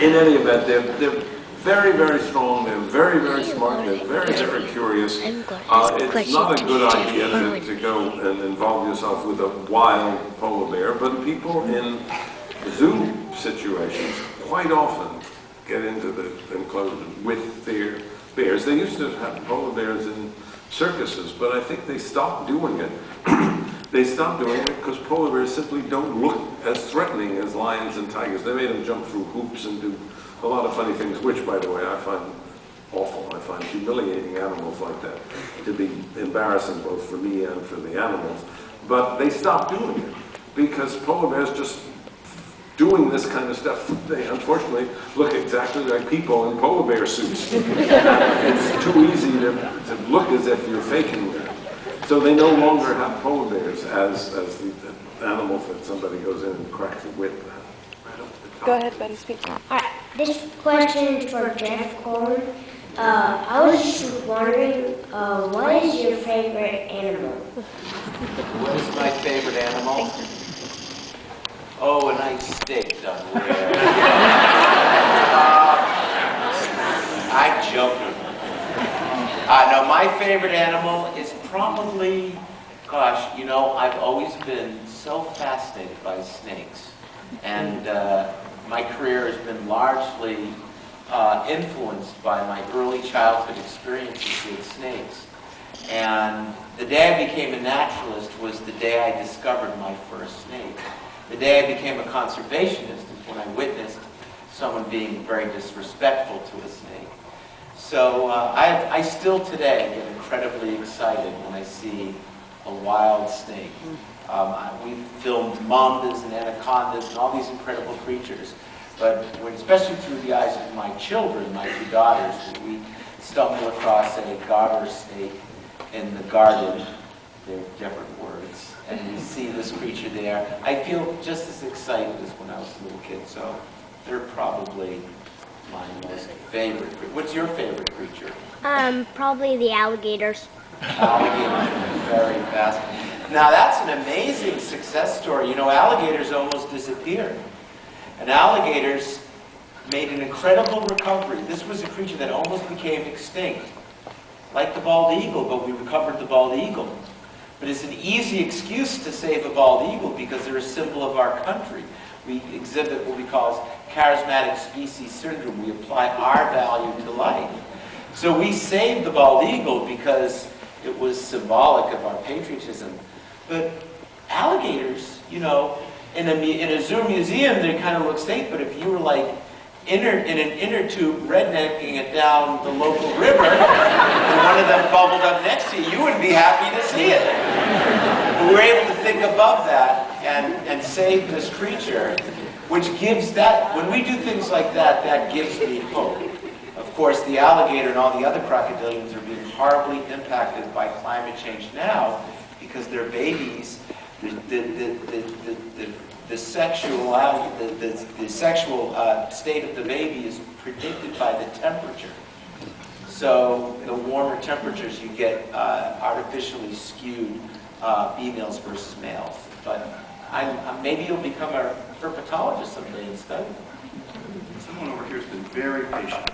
in any event, they're very, very strong, they're very, very smart, they're very, very curious. It's not a good idea to go and involve yourself with a wild polar bear, but people in zoo situations quite often get into the enclosure with their bears. They used to have polar bears in circuses, but I think they stopped doing it. They stopped doing it because polar bears simply don't look as threatening as lions and tigers. They made them jump through hoops and do a lot of funny things, which, by the way, I find awful. I find humiliating animals like that to be embarrassing both for me and for the animals. But they stopped doing it because polar bears just doing this kind of stuff, they unfortunately look exactly like people in polar bear suits. It's too easy to look as if you're faking that. So they no longer have polar bears as the animals that somebody goes in and cracks a whip at. Go ahead, Betty, speak. All right, this question is for Jeff Corwin. I was just wondering, what is your favorite animal? What is my favorite animal? Oh, a nice steak somewhere. I'm joking. No, my favorite animal is probably, gosh, you know, I've always been so fascinated by snakes. And my career has been largely influenced by my early childhood experiences with snakes. And the day I became a naturalist was the day I discovered my first snake. The day I became a conservationist is when I witnessed someone being very disrespectful to a snake. So I still today get incredibly excited when I see a wild snake. We've filmed mandas and anacondas and all these incredible creatures. But especially through the eyes of my children, my two daughters, we stumble across a garter snake in the garden. They're different words. And we see this creature there. I feel just as excited as when I was a little kid. So they're probably my most favorite. What's your favorite creature? Probably the alligators. Alligators, very fast. Now that's an amazing success story. You know, alligators almost disappeared. And alligators made an incredible recovery. This was a creature that almost became extinct. Like the bald eagle, but we recovered the bald eagle. But it's an easy excuse to save a bald eagle because they're a symbol of our country. We exhibit what we call charismatic species syndrome. We apply our value to life. So we saved the bald eagle because it was symbolic of our patriotism. But alligators, you know, in a zoo museum, they kind of look safe, but if you were like in an inner tube rednecking it down the local river, and one of them bubbled up next to you, you wouldn't be happy to see it. But we're able to think above that and save this creature, which gives that, when we do things like that, that gives me hope. Of course, the alligator and all the other crocodilians are being horribly impacted by climate change now because their babies, the sexual state of the baby is predicted by the temperature. So the warmer temperatures, you get artificially skewed females versus males. But maybe you'll become a herpetologist someday and study. Someone over here has been very patient.